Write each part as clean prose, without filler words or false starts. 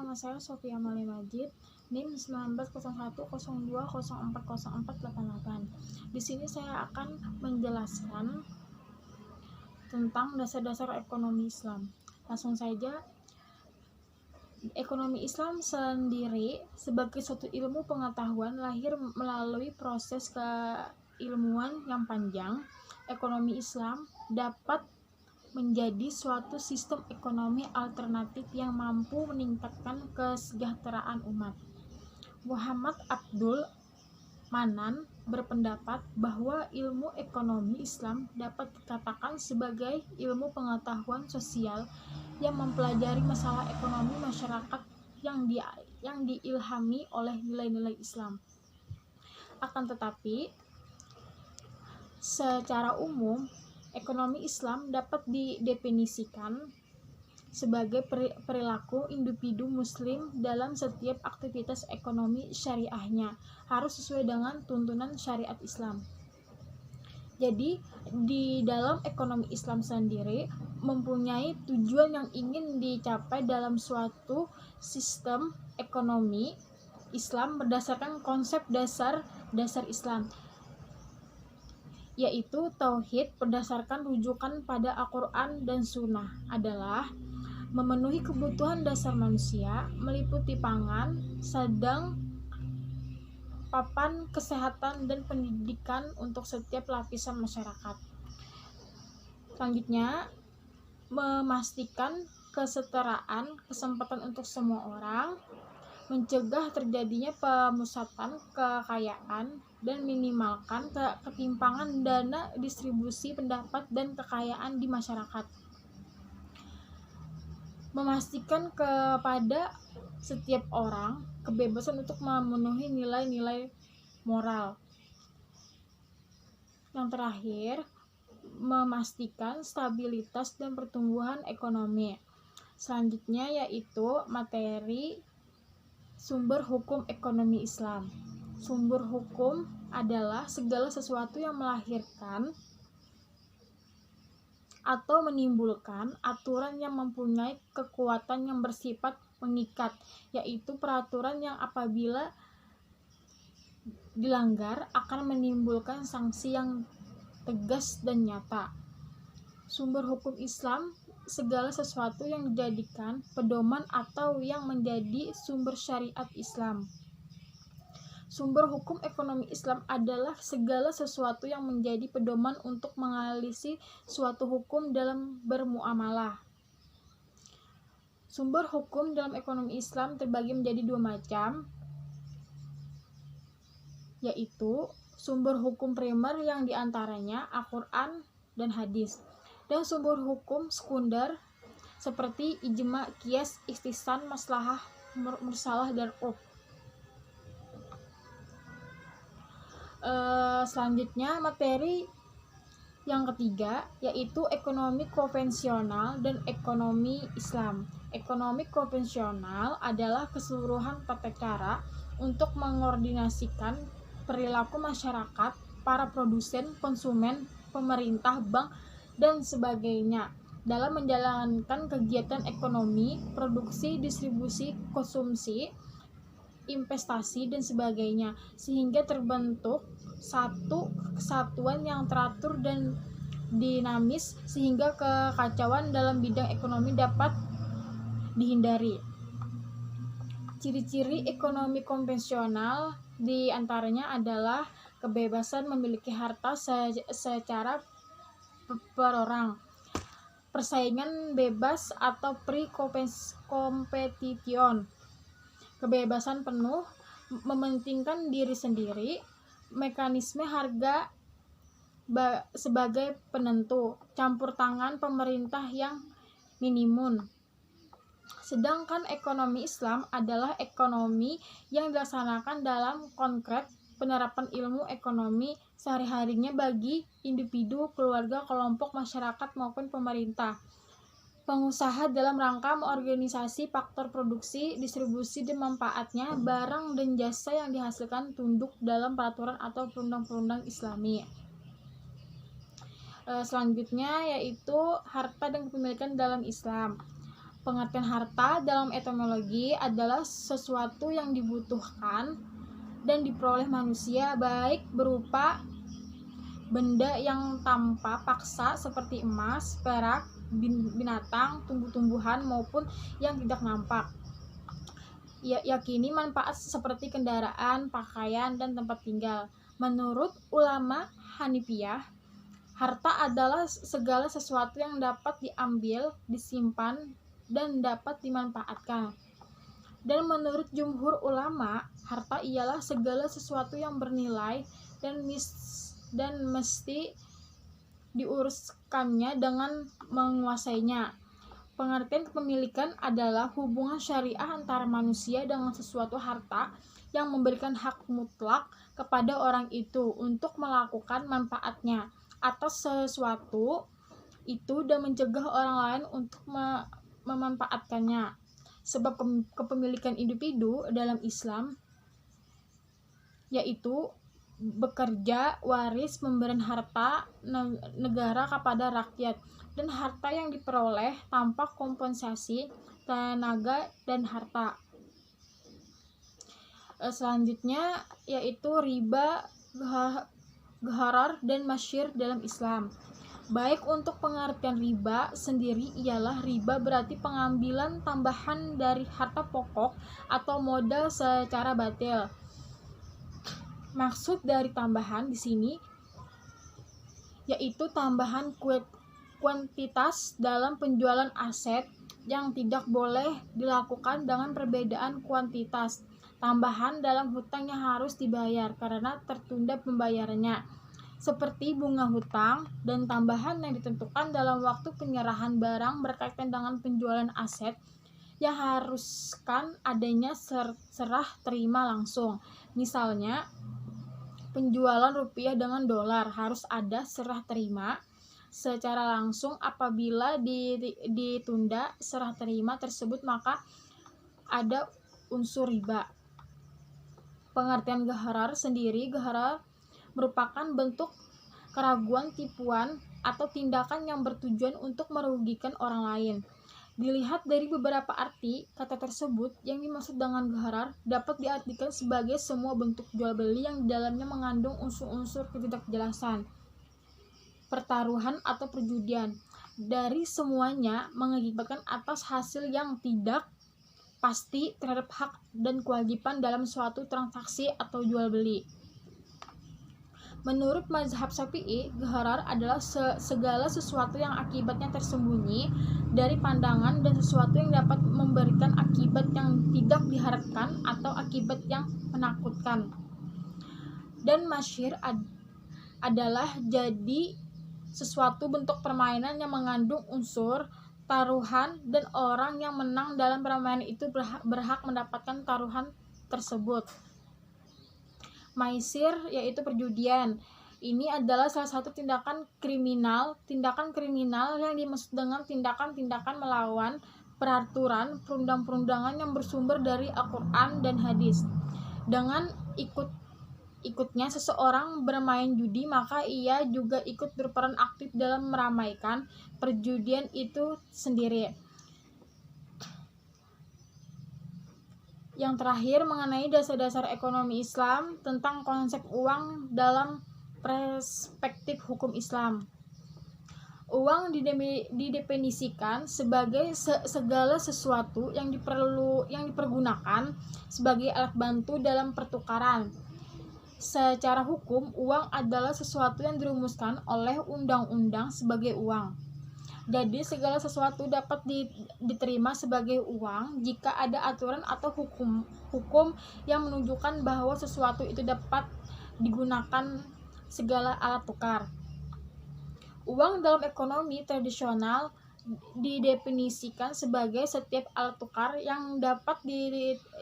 nama saya Sofia Mali Majid, NIM 190102040488. Di sini saya akan menjelaskan tentang dasar-dasar ekonomi Islam. Langsung saja, ekonomi Islam sendiri sebagai suatu ilmu pengetahuan lahir melalui proses keilmuan yang panjang. Ekonomi Islam dapat menjadi suatu sistem ekonomi alternatif yang mampu meningkatkan kesejahteraan umat. Muhammad Abdul Manan berpendapat bahwa ilmu ekonomi Islam dapat dikatakan sebagai ilmu pengetahuan sosial yang mempelajari masalah ekonomi masyarakat yang diilhami oleh nilai-nilai Islam. Akan tetapi, secara umum, ekonomi Islam dapat didefinisikan sebagai perilaku individu muslim dalam setiap aktivitas ekonomi syariahnya harus sesuai dengan tuntunan syariat Islam. Jadi, di dalam ekonomi Islam sendiri mempunyai tujuan yang ingin dicapai dalam suatu sistem ekonomi Islam berdasarkan konsep dasar Islam, yaitu tauhid berdasarkan rujukan pada Al-Quran dan Sunnah adalah memenuhi kebutuhan dasar manusia, meliputi pangan, sedang, papan, kesehatan, dan pendidikan untuk setiap lapisan masyarakat. Selanjutnya, memastikan kesetaraan kesempatan untuk semua orang, mencegah terjadinya pemusatan kekayaan, dan minimalkan ketimpangan dana distribusi pendapat dan kekayaan di masyarakat. Memastikan kepada setiap orang kebebasan untuk memenuhi nilai-nilai moral. Yang terakhir, memastikan stabilitas dan pertumbuhan ekonomi. Selanjutnya yaitu materi sumber hukum ekonomi Islam. Sumber hukum adalah segala sesuatu yang melahirkan atau menimbulkan aturan yang mempunyai kekuatan yang bersifat mengikat, yaitu peraturan yang apabila dilanggar akan menimbulkan sanksi yang tegas dan nyata. Sumber hukum Islam segala sesuatu yang dijadikan pedoman atau yang menjadi sumber syariat Islam. Sumber hukum ekonomi Islam adalah segala sesuatu yang menjadi pedoman untuk menganalisis suatu hukum dalam bermuamalah. Sumber hukum dalam ekonomi Islam terbagi menjadi dua macam, yaitu sumber hukum primer yang diantaranya Al-Quran dan hadis, dan sumber hukum sekunder seperti ijma, qiyas, ihtisan, maslahah, mursalah, dan urf. Selanjutnya materi yang ketiga yaitu ekonomi konvensional dan ekonomi Islam. Ekonomi konvensional adalah keseluruhan tata cara untuk mengordinasikan perilaku masyarakat, para produsen, konsumen, pemerintah, bank, dan sebagainya dalam menjalankan kegiatan ekonomi, produksi, distribusi, konsumsi, investasi, dan sebagainya, sehingga terbentuk satu kesatuan yang teratur dan dinamis sehingga kekacauan dalam bidang ekonomi dapat dihindari. Ciri-ciri ekonomi konvensional diantaranya adalah kebebasan memiliki harta secara per orang, persaingan bebas atau free competition, kebebasan penuh, mementingkan diri sendiri, mekanisme harga sebagai penentu, campur tangan pemerintah yang minimum. Sedangkan ekonomi Islam adalah ekonomi yang dilaksanakan dalam konkret penerapan ilmu ekonomi sehari-harinya bagi individu, keluarga, kelompok masyarakat maupun pemerintah. Pengusaha dalam rangka mengorganisasi faktor produksi, distribusi, dan manfaatnya barang dan jasa yang dihasilkan tunduk dalam peraturan atau perundang-perundang Islami. Selanjutnya yaitu harta dan kepemilikan dalam Islam. Pengertian harta dalam etimologi adalah sesuatu yang dibutuhkan dan diperoleh manusia, baik berupa benda yang tanpa paksa seperti emas, perak, binatang, tumbuh-tumbuhan, maupun yang tidak nampak. Yakini manfaat seperti kendaraan, pakaian, dan tempat tinggal. Menurut ulama Hanifiyah, harta adalah segala sesuatu yang dapat diambil, disimpan, dan dapat dimanfaatkan. Dan menurut jumhur ulama, harta ialah segala sesuatu yang bernilai dan mesti diuruskannya dengan menguasainya. Pengertian kepemilikan adalah hubungan syariah antara manusia dengan sesuatu harta yang memberikan hak mutlak kepada orang itu untuk melakukan manfaatnya atas sesuatu itu dan mencegah orang lain untuk memanfaatkannya. Sebab kepemilikan individu dalam Islam yaitu bekerja, waris, pemberian harta negara kepada rakyat, dan harta yang diperoleh tanpa kompensasi, tenaga, dan harta. Selanjutnya yaitu riba, gharar, dan masyir dalam Islam. Baik untuk pengertian riba sendiri ialah riba berarti pengambilan tambahan dari harta pokok atau modal secara batil. Maksud dari tambahan di sini yaitu tambahan kuantitas dalam penjualan aset yang tidak boleh dilakukan dengan perbedaan kuantitas. Tambahan dalam hutang yang harus dibayar karena tertunda pembayarannya, seperti bunga hutang, dan tambahan yang ditentukan dalam waktu penyerahan barang berkaitan dengan penjualan aset yang haruskan adanya serah terima langsung. Misalnya, penjualan rupiah dengan dolar harus ada serah terima secara langsung. Apabila ditunda serah terima tersebut, maka ada unsur riba. Pengertian gharar sendiri, gharar merupakan bentuk keraguan, tipuan, atau tindakan yang bertujuan untuk merugikan orang lain. Dilihat dari beberapa arti kata tersebut, yang dimaksud dengan gharar dapat diartikan sebagai semua bentuk jual beli yang di dalamnya mengandung unsur-unsur ketidakjelasan, pertaruhan, atau perjudian. Dari semuanya mengakibatkan atas hasil yang tidak pasti terhadap hak dan kewajiban dalam suatu transaksi atau jual beli. Menurut mazhab Syafi'i, gharar adalah segala sesuatu yang akibatnya tersembunyi dari pandangan dan sesuatu yang dapat memberikan akibat yang tidak diharapkan atau akibat yang menakutkan. Dan masyir adalah jadi sesuatu bentuk permainan yang mengandung unsur taruhan dan orang yang menang dalam permainan itu berhak mendapatkan taruhan tersebut. Maisir yaitu perjudian. Ini adalah salah satu tindakan kriminal yang dimaksud dengan tindakan-tindakan melawan peraturan perundang-perundangan yang bersumber dari Al-Quran dan hadis. Dengan ikutnya seseorang bermain judi, maka ia juga ikut berperan aktif dalam meramaikan perjudian itu sendiri. Yang terakhir, mengenai dasar-dasar ekonomi Islam tentang konsep uang dalam perspektif hukum Islam. Uang didefinisikan sebagai segala sesuatu yang dipergunakan sebagai alat bantu dalam pertukaran. Secara hukum, uang adalah sesuatu yang dirumuskan oleh undang-undang sebagai uang. Jadi segala sesuatu dapat diterima sebagai uang jika ada aturan atau hukum yang menunjukkan bahwa sesuatu itu dapat digunakan segala alat tukar. Uang dalam ekonomi tradisional didefinisikan sebagai setiap alat tukar yang dapat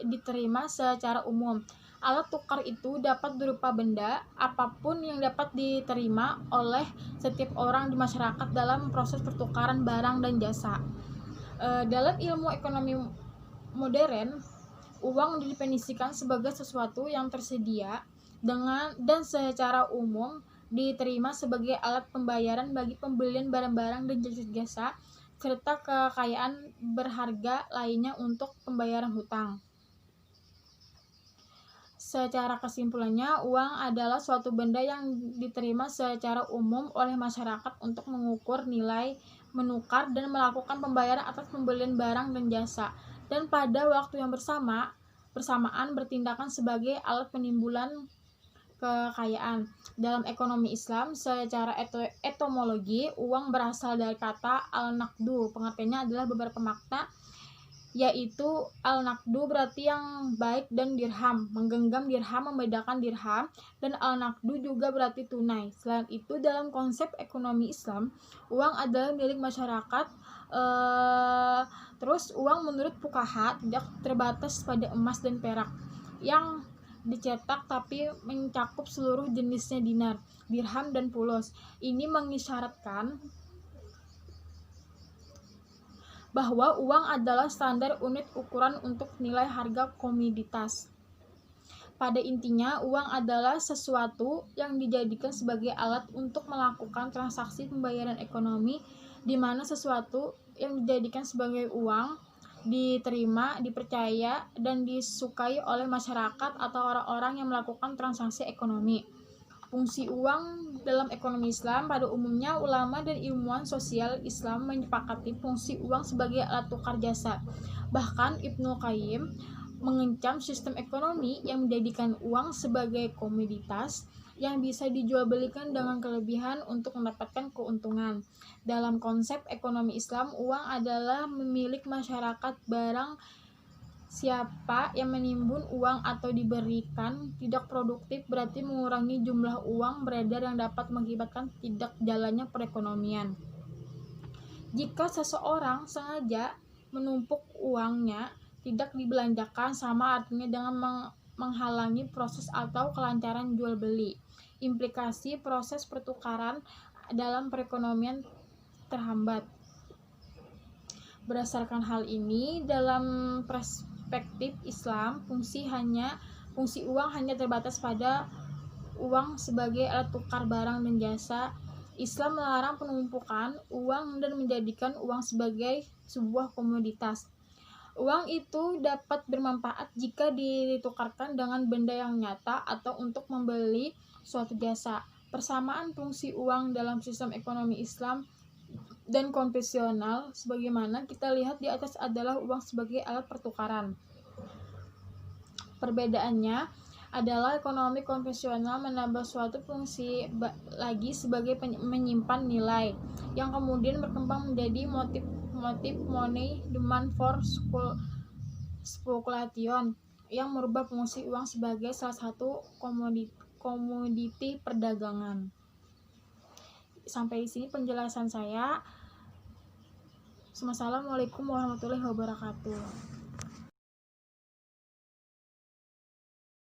diterima secara umum. Alat tukar itu dapat berupa benda apapun yang dapat diterima oleh setiap orang di masyarakat dalam proses pertukaran barang dan jasa. Dalam ilmu ekonomi modern, uang didefinisikan sebagai sesuatu yang tersedia dan secara umum diterima sebagai alat pembayaran bagi pembelian barang-barang dan jasa serta kekayaan berharga lainnya untuk pembayaran hutang. Secara kesimpulannya, uang adalah suatu benda yang diterima secara umum oleh masyarakat untuk mengukur nilai, menukar, dan melakukan pembayaran atas pembelian barang dan jasa, dan pada waktu yang bersamaan bertindakan sebagai alat penimbulan kekayaan. Dalam ekonomi Islam, secara etimologi, uang berasal dari kata al-naqdu. Pengertiannya adalah beberapa makna, yaitu al-naqdu berarti yang baik dan dirham, menggenggam dirham, membedakan dirham, dan al-naqdu juga berarti tunai. Selain itu, dalam konsep ekonomi Islam, uang adalah milik masyarakat. Terus uang menurut fuqaha tidak terbatas pada emas dan perak yang dicetak, tapi mencakup seluruh jenisnya dinar, dirham, dan pulos. Ini mengisyaratkan bahwa uang adalah standar unit ukuran untuk nilai harga komoditas. Pada intinya, uang adalah sesuatu yang dijadikan sebagai alat untuk melakukan transaksi pembayaran ekonomi, di mana sesuatu yang dijadikan sebagai uang diterima, dipercaya, dan disukai oleh masyarakat atau orang-orang yang melakukan transaksi ekonomi. Fungsi uang dalam ekonomi Islam. Pada umumnya, ulama dan ilmuwan sosial Islam menyepakati fungsi uang sebagai alat tukar jasa. Bahkan Ibnu Qayyim mengecam sistem ekonomi yang menjadikan uang sebagai komoditas yang bisa dijual belikan dengan kelebihan untuk mendapatkan keuntungan. Dalam konsep ekonomi Islam, uang adalah milik masyarakat. Barang siapa yang menimbun uang atau diberikan tidak produktif berarti mengurangi jumlah uang beredar yang dapat mengakibatkan tidak jalannya perekonomian. Jika seseorang sengaja menumpuk uangnya tidak dibelanjakan, sama artinya dengan menghalangi proses atau kelancaran jual beli. Implikasi proses pertukaran dalam perekonomian terhambat. Berdasarkan hal ini, dalam perspektif Islam, fungsi uang hanya terbatas pada uang sebagai alat tukar barang dan jasa. Islam melarang penumpukan uang dan menjadikan uang sebagai sebuah komoditas. Uang itu dapat bermanfaat jika ditukarkan dengan benda yang nyata atau untuk membeli suatu jasa. Persamaan fungsi uang dalam sistem ekonomi Islam dan konvensional sebagaimana kita lihat di atas adalah uang sebagai alat pertukaran. Perbedaannya adalah ekonomi konvensional menambah suatu fungsi lagi sebagai menyimpan nilai, yang kemudian berkembang menjadi motif money demand for speculation, yang merubah fungsi uang sebagai salah satu komoditi perdagangan. Sampai di sini penjelasan saya. Assalamualaikum warahmatullahi wabarakatuh.